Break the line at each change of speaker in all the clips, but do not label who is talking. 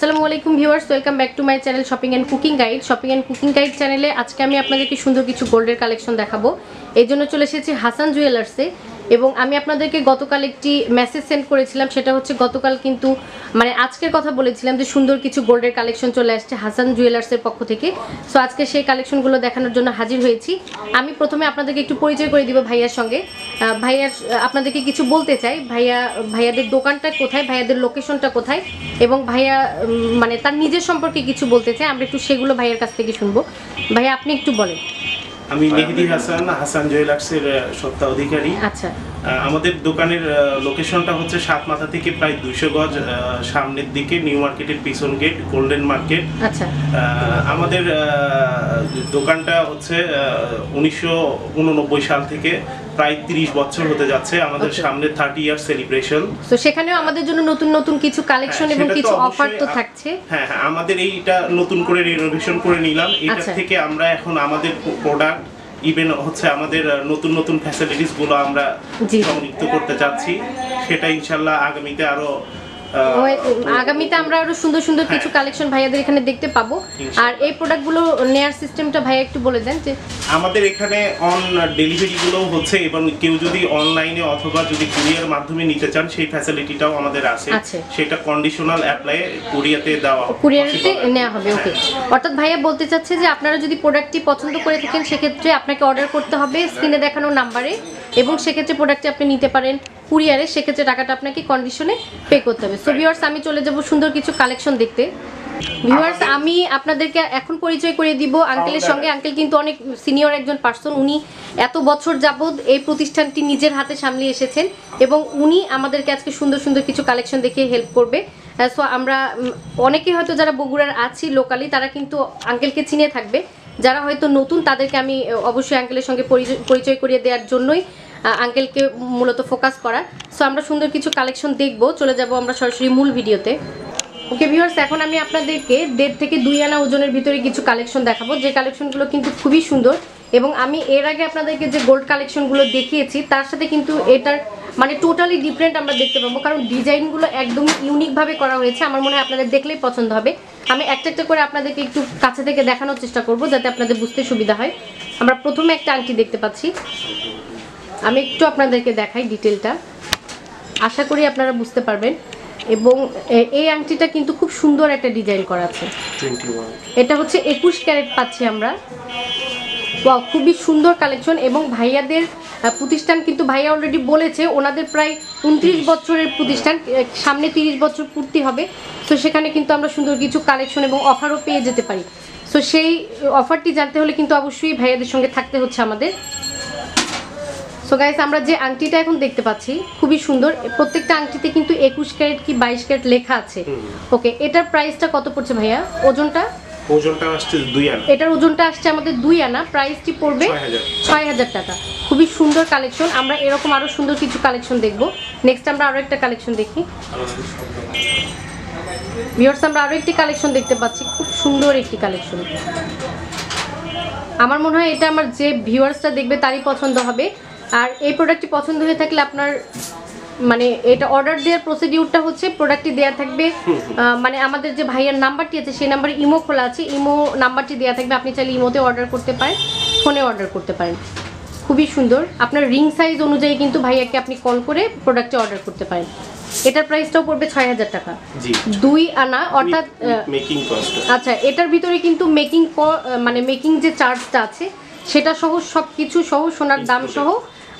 আসসালামু আলাইকুম viewers, welcome back to my channel shopping and cooking guide. Shopping and cooking guide চ্যানেলে আজকে আমি আপনাদেরকে সুন্দর কিছু গোল্ডের কালেকশন দেখাবো। এই জন্য চলে এসেছি হাসান জুয়েলার্সে। এবং আমি আপনাদেরকে গতকাল একটি মেসেজ সেন্ড করেছিলাম, সেটা হচ্ছে গতকাল কিন্তু মানে আজকের কথা বলেছিলাম যে সুন্দর কিছু গোল্ডের কালেকশন চলে আসছে হাসান জুয়েলার্সের পক্ষ থেকে। সো আজকে সেই কালেকশনগুলো দেখানোর জন্য হাজির হয়েছি। আমি প্রথমে আপনাদেরকে একটু পরিচয় করে দিব ভাইয়ার সঙ্গে। ভাইয়ার আপনাদেরকে কিছু বলতে চাই, ভাইয়াদের দোকানটা কোথায়, ভাইয়াদের লোকেশনটা কোথায়, এবং ভাইয়া মানে তার নিজের সম্পর্কে কিছু বলতে চাই। আমরা একটু সেগুলো ভাইয়ার কাছ থেকে শুনবো। ভাইয়া আপনি একটু বলেন।
আমি মেহেদি হাসান, হাসান জুয়েলার্সের সত্তা অধিকারী।
আচ্ছা,
আমাদের দোকানের লোকেশনটা হচ্ছে সাতমাথা থেকে প্রায় 200 গজ সামনের দিকে, নিউ মার্কেটের পিছন গেট, গোল্ডেন মার্কেট।
আচ্ছা,
আমাদের দোকানটা হচ্ছে 1989 সাল থেকে প্রায় 30 বছর হতে যাচ্ছে। আমাদের সামনে 30 ইয়ার সেলিব্রেশন।
তো সেখানেও আমাদের জন্য নতুন নতুন কিছু কালেকশন এবং কিছু অফার তো থাকছে।
হ্যাঁ, আমাদের এইটা নতুন করে রিনোভেশন করে নিলাম। এটা থেকে আমরা এখন আমাদের প্রোডাক্ট ইভেন হচ্ছে আমাদের নতুন নতুন ফ্যাসিলিটিস গুলো আমরা সংযুক্ত করতে চাচ্ছি। সেটা ইনশাআল্লাহ আগামীতে আমরা আরো সুন্দর সুন্দর কিছু কালেকশন ভাইয়াদের এখানে দেখতে পাবো। আর এই প্রোডাক্টগুলো নেয়ার সিস্টেমটা ভাইয়া একটু বলে দেন। যে আমাদের এখানে অন ডেলিভারি গুলো হচ্ছে, এবং কেউ যদি অনলাইনে অথবা যদি কুরিয়ার মাধ্যমে নিতে চান সেই ফ্যাসিলিটিটাও আমাদের আছে। সেটা কন্ডিশনাল অ্যাপ্লাই কুরিয়ারে
নেওয়া হবে। ওকে, অর্থাৎ ভাইয়া বলতে চাচ্ছে যে আপনারা যদি প্রোডাক্টটি পছন্দ করে থাকেন সেক্ষেত্রে আপনাকে অর্ডার করতে হবে স্ক্রিনে দেখানো নাম্বারে, এবং সেক্ষেত্রে প্রোডাক্টটি আপনি নিতে পারেন কুরিয়ারে, সেক্ষেত্রে টাকাটা আপনাকে কন্ডিশনে পে করতে হবে। সো ভিউয়ার্স, আমি চলে যাব সুন্দর কিছু কালেকশন দেখতে। ভিউয়ার্স, আমি আপনাদেরকে এখন পরিচয় করে দিব আঙ্কেলের সঙ্গে। আঙ্কেল কিন্তু অনেক সিনিয়র একজন পার্সন। উনি এত বছর যাবত এই প্রতিষ্ঠানটি নিজের হাতে সামলিয়ে এসেছেন, এবং উনি আমাদেরকে আজকে সুন্দর সুন্দর কিছু কালেকশন দেখিয়ে হেল্প করবে। সো আমরা অনেকে হয়তো যারা বগুড়ার আছি লোকালি, তারা কিন্তু আঙ্কেলকে চিনে থাকবে। যারা হয়তো নতুন, তাদেরকে আমি অবশ্যই আঙ্কেলের সঙ্গে পরিচয় করিয়ে দেওয়ার জন্যই আঙ্কেলকে মূলত ফোকাস করা। সো আমরা সুন্দর কিছু কালেকশন দেখবো। চলে যাব আমরা সরাসরি মূল ভিডিওতে। ওকে ভিউয়ার্স, এখন আমি আপনাদেরকে 1.5 থেকে 2 আনা ওজনের ভিতরে কিছু কালেকশন দেখাবো, যে কালেকশনগুলো কিন্তু খুবই সুন্দর। এবং আমি এর আগে আপনাদেরকে যে গোল্ড কালেকশনগুলো দেখিয়েছি তার সাথে কিন্তু এটার মানে টোটালি ডিফারেন্ট আমরা দেখতে পাবো, কারণ ডিজাইনগুলো একদমই ইউনিকভাবে করা হয়েছে। আমার মনে হয় আপনাদের দেখলেই পছন্দ হবে। আমি একটা একটা করে আপনাদেরকে একটু কাছে থেকে দেখানোর চেষ্টা করব যাতে আপনাদের বুঝতে সুবিধা হয়। আমরা প্রথমে একটা আংটি দেখতে পাচ্ছি, আমি একটু আপনাদেরকে দেখাই ডিটেলটা, আশা করি আপনারা বুঝতে পারবেন। এবং এই আংটিটা কিন্তু খুব সুন্দর একটা ডিজাইন করা আছে। এটা হচ্ছে 21 ক্যারেট পাচ্ছি আমরা। ওয়াও, খুবই সুন্দর কালেকশন। এবং ভাইয়াদের প্রতিষ্ঠান কিন্তু ভাইয়া অলরেডি বলেছে ওনাদের প্রায় 29 বছরের প্রতিষ্ঠান, সামনে 30 বছর পূর্তি হবে। তো সেখানে কিন্তু আমরা সুন্দর কিছু কালেকশন এবং অফারও পেয়ে যেতে পারি। সো সেই অফারটি জানতে হলে কিন্তু অবশ্যই ভাইয়াদের সঙ্গে থাকতে হচ্ছে আমাদের। সো গাইস, আমরা যে আংটিটা এখন দেখতে পাচ্ছি খুবই সুন্দর। প্রত্যেকটা আংটিতে কিন্তু 21 ক্যারেট কি 22 ক্যারেট লেখা আছে। ওকে, এটার প্রাইসটা কত পড়ছে ভাইয়া? ওজনটা
আসছে 2 আনা।
এটার ওজনটা আসছে আমাদের 2 আনা। প্রাইসটি পড়বে 6000 টাকা। খুবই সুন্দর কালেকশন। আমরা এরকম আরো সুন্দর কিছু কালেকশন দেখব। নেক্সট আমরা আরো একটা কালেকশন দেখি। ভিউয়ার্স, আমরা আরো একটি কালেকশন দেখতে পাচ্ছি, খুব সুন্দর একটি কালেকশন। আমার মনে হয় এটা আমার যে ভিউয়ার্সটা দেখবে তারই পছন্দ হবে। আর এই প্রোডাক্টটি পছন্দ হয়ে থাকলে আপনার মানে এটা অর্ডার দেওয়ার প্রসিডিউরটা হচ্ছে প্রোডাক্টটি দেওয়া থাকবে, মানে আমাদের যে ভাইয়ার নাম্বারটি আছে সেই নাম্বারে ইমো খোলা আছে, ইমো নাম্বারটি দেওয়া থাকবে। আপনি চাইলে ইমোতে অর্ডার করতে পারেন, ফোনে অর্ডার করতে পারেন। খুবই সুন্দর। আপনার রিং সাইজ অনুযায়ী কিন্তু ভাইয়াকে আপনি কল করে প্রোডাক্টটি অর্ডার করতে পারেন। এটার প্রাইসটাও পড়বে 6000 টাকা। 2 আনা, অর্থাৎ
মেকিং কস্ট।
আচ্ছা, এটার ভিতরে কিন্তু মেকিং যে চার্জটা আছে সেটা সহ সব কিছু সহ সোনার দাম সহ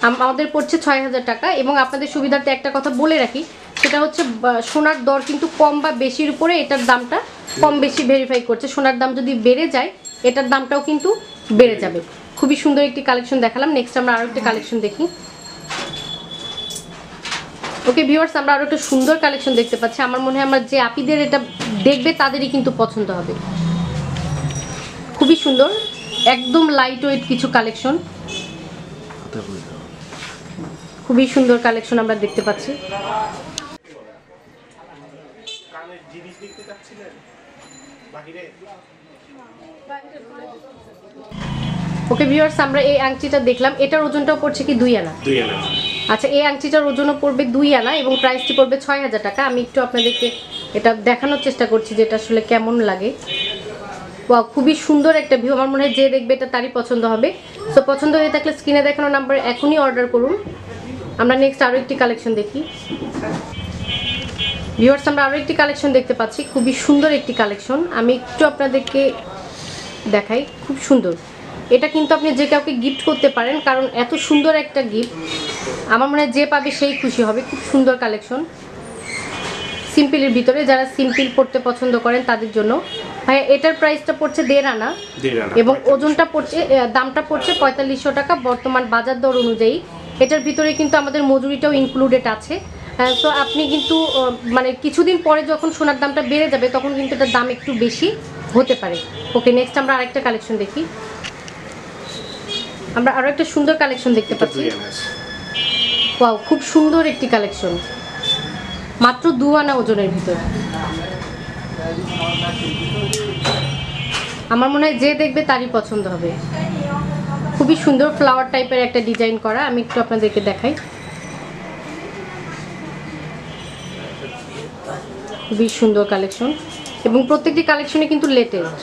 আমাদের পড়ছে 6000 টাকা। এবং আপনাদের সুবিধার্থে একটা কথা বলে রাখি, সেটা হচ্ছে সোনার দর কিন্তু কম বা বেশির উপরে এটার দামটা কম বেশি ভেরিফাই করছে। সোনার দাম যদি বেড়ে যায় এটার দামটাও কিন্তু বেড়ে যাবে। খুবই সুন্দর একটি কালেকশন দেখালাম। নেক্সট আমরা আরও একটা কালেকশন দেখি। ওকে ভিউয়ার্স, আমরা আরও একটা সুন্দর কালেকশন দেখতে পাচ্ছি। আমার মনে হয় আমার যে আপিদের এটা দেখবে তাদেরই কিন্তু পছন্দ হবে। খুবই সুন্দর, একদম লাইট ওয়েট কিছু কালেকশন। খুবই সুন্দর কালেকশন আমরা দেখতে পাচ্ছি। ওকে ভিউয়ার্স, আমরা এই আংটিটা দেখলাম, এটার ওজনটাও পড়ছে কি 2 আনা?
2 আনা।
আচ্ছা, এই আংটিটার ওজনও পড়বে 2 আনা এবং প্রাইসটি পড়বে 6000 টাকা। আমি একটু আপনাদেরকে এটা দেখানোর চেষ্টা করছি যে এটা আসলে কেমন লাগে। ওয়াও, খুবই সুন্দর একটা ভিউ। আমার মনে হয় যে দেখবে এটা তারই পছন্দ হবে। সো পছন্দ হয়ে থাকলে স্ক্রিনে দেখানো নাম্বার এখনই অর্ডার করুন। আমরা নেক্সট আরও একটি কালেকশন দেখি। ভিউয়ার্স, আমরা আরও একটি কালেকশন দেখতে পাচ্ছি, খুবই সুন্দর একটি কালেকশন। আমি একটু আপনাদেরকে দেখাই, খুব সুন্দর। এটা কিন্তু আপনি যে কাউকে গিফট করতে পারেন, কারণ এত সুন্দর একটা গিফট আমার মনে হয় যে পাবে সেই খুশি হবে। খুব সুন্দর কালেকশন, সিম্পলের ভিতরে, যারা সিম্পল পড়তে পছন্দ করেন তাদের জন্য। ভাইয়া এটার প্রাইসটা পড়ছে 1.5 আনা এবং ওজনটা পড়ছে, দামটা পড়ছে 4500 টাকা বর্তমান বাজার দর অনুযায়ী। এটার ভিতরে কিন্তু আমাদের মজুরিটাও ইনক্লুডেড আছে। তো আপনি কিন্তু মানে কিছুদিন পরে যখন সোনার দামটা বেড়ে যাবে তখন কিন্তু এটার দাম একটু বেশি হতে পারে। ওকে, নেক্সট আমরা আরেকটা কালেকশন দেখি। আমরা আরও একটা সুন্দর কালেকশন দেখতে পাচ্ছি। ওয়াও, খুব সুন্দর একটি কালেকশন, মাত্র 2 আনা ওজনের ভিতর। আমার মনে হয় যে দেখবে তারই পছন্দ হবে। খুবই সুন্দর ফ্লাওয়ার টাইপের একটা ডিজাইন করা। আমি একটু আপনাদেরকে দেখাই, খুবই সুন্দর কালেকশন এবং প্রত্যেকটি কালেকশনে কিন্তু লেটেস্ট।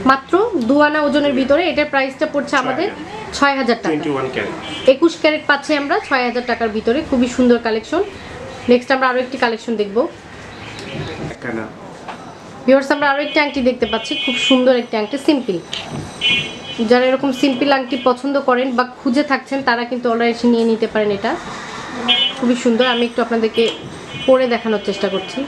মাত্র 2 আনা ওজনের ভিতরে এটার প্রাইসটা পড়ছে আমাদের 6000 টাকা। 21 ক্যারেট পাচ্ছি আমরা 6000 টাকার ভিতরে। খুবই সুন্দর কালেকশন। নেক্সট আমরা আরও একটি কালেকশন দেখব। ভিউয়ার্স, আমরা আরও একটি আংটি দেখতে পাচ্ছি, খুব সুন্দর একটি আংটি, সিম্পল। যারা এরকম সিম্পল আংটি পছন্দ করেন বা খুঁজে থাকছেন তারা কিন্তু অর্ডার এসে নিয়ে নিতে পারেন। এটা খুবই সুন্দর। আমি একটু আপনাদেরকে পরে দেখানোর চেষ্টা করছি।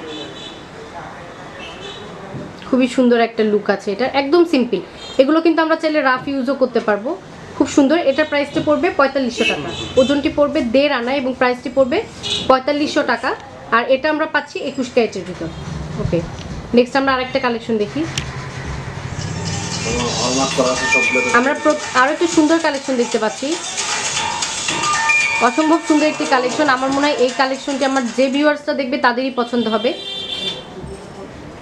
খুবই সুন্দর একটা লুক আছে এটা, একদম সিম্পল। এগুলো কিন্তু আমরা চাইলে রাফ ইউজও করতে পারবো। খুব সুন্দর। এটার প্রাইসটি পড়বে 4500 টাকা, ওজনটি পড়বে 1.5 আনা এবং প্রাইসটি পড়বে 4500 টাকা। আর এটা আমরা পাচ্ছি 21 ক্যারেটের ভিতর। ওকে, নেক্সট আমরা আরেকটা কালেকশন দেখি। আমরা আরও একটু সুন্দর কালেকশন দেখতে পাচ্ছি, অসম্ভব সুন্দর একটি কালেকশন। আমার মনে হয় এই কালেকশনটি আমার যে ভিউয়ার্সটা দেখবে তাদেরই পছন্দ হবে।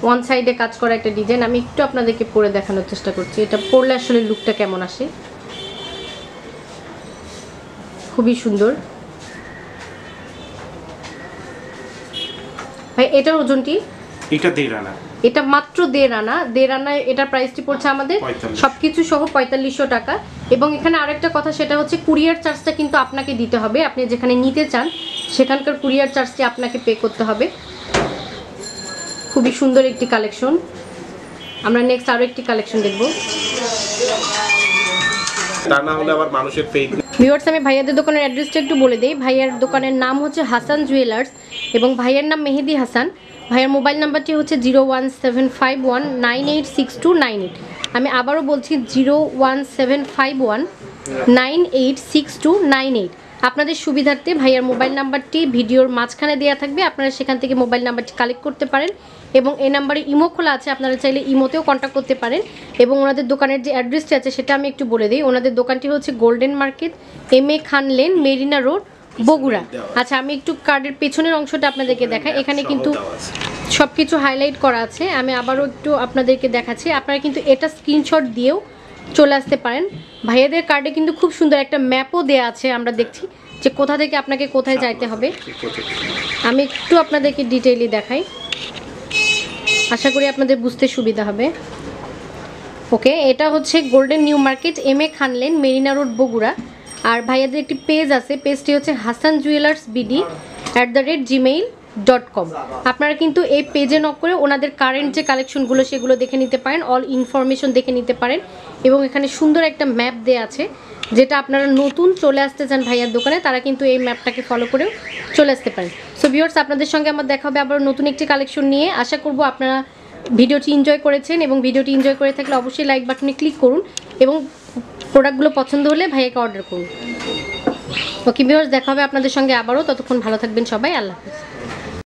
ওয়ান সাইডে কাজ করা একটা ডিজাইন। আমি একটু আপনাদেরকে পরে দেখানোর চেষ্টা করছি এটা পরলে আসলে লুকটা কেমন আসে। খুবই সুন্দর ভাই। এটার ওজনটি
এটা 1.5 আনা,
এটা মাত্র 1.5 আনা। 1.5 আনা এটার প্রাইসটি পড়ছে আমাদের সবকিছু সহ 4500 টাকা। এবং এখানে আরেকটা কথা, সেটা হচ্ছে কুরিয়ার চার্জটা কিন্তু আপনাকে দিতে হবে। আপনি যেখানে নিতে চান সেখানকার কুরিয়ার চার্জটি আপনাকে পে করতে হবে। খুবই সুন্দর একটি কালেকশন। আমরা নেক্সট আরও একটি কালেকশন দেখব।
তা না হলে আবার মানুষের ফেক।
ভিউয়ার্স, আমি ভাইয়াদের দোকানের অ্যাড্রেসটা একটু বলে দিই। ভাইয়ার দোকানের নাম হচ্ছে হাসান জুয়েলার্স এবং ভাইয়ার নাম মেহেদি হাসান। ভাইয়ার মোবাইল নাম্বারটি হচ্ছে 01751986298। আমি আবারও বলছি 01751986298। আপনাদের সুবিধার্থে ভাইয়ার মোবাইল নাম্বারটি ভিডিওর মাঝখানে দেওয়া থাকবে, আপনারা সেখান থেকে মোবাইল নাম্বারটি কালেক্ট করতে পারেন। এবং এই নাম্বারে ইমো খোলা আছে, আপনারা চাইলে ইমোতেও কন্ট্যাক্ট করতে পারেন। এবং ওনাদের দোকানের যে অ্যাড্রেসটি আছে সেটা আমি একটু বলে দিই। ওনাদের দোকানটি হচ্ছে গোল্ডেন মার্কেট, MA খান লেন, মেরিনা রোড, বগুড়া। আচ্ছা, আমি একটু কার্ডের পেছনের অংশটা আপনাদেরকে দেখাই। এখানে কিন্তু সব কিছু হাইলাইট করা আছে। আমি আবারও একটু আপনাদেরকে দেখাচ্ছি। আপনারা কিন্তু এটা স্ক্রিনশট দিয়েও চলে আসতে পারেন। ভাইয়াদের কার্ডে কিন্তু খুব সুন্দর একটা ম্যাপও দেওয়া আছে, আমরা দেখছি যে কোথা থেকে আপনাকে কোথায় যাইতে হবে। আমি একটু আপনাদেরকে ডিটেইলি দেখাই, আশা করি আপনাদের বুঝতে সুবিধা হবে। ওকে, এটা হচ্ছে গোল্ডেন নিউ মার্কেট, MA খান লেন, মেরিনা রোড, বগুড়া। আর ভাইয়াদের একটি পেজ আছে, পেজটি হচ্ছে হাসান জুয়েলার্স BD@gmail.com। আপনারা কিন্তু এই পেজে নক করে ওনাদের কারেন্ট যে কালেকশনগুলো সেগুলো দেখে নিতে পারেন, অল ইনফরমেশন দেখে নিতে পারেন। এবং এখানে সুন্দর একটা ম্যাপ দেওয়া আছে, যেটা আপনারা নতুন চলে আসতে চান ভাইয়ার দোকানে তারা কিন্তু এই ম্যাপটাকে ফলো করেও চলে আসতে পারেন। সো ভিউয়ার্স, আপনাদের সঙ্গে আমার দেখা হবে আবার নতুন একটি কালেকশন নিয়ে। আশা করব আপনারা ভিডিওটি এনজয় করেছেন এবং ভিডিওটি এনজয় করে থাকলে অবশ্যই লাইক বাটনে ক্লিক করুন এবং প্রোডাক্টগুলো পছন্দ হলে ভাইয়াকে অর্ডার করুন। ওকে ভিউয়ার্স, দেখা হবে আপনাদের সঙ্গে আবারও। ততক্ষণ ভালো থাকবেন সবাই। আল্লাহ হাফেজ।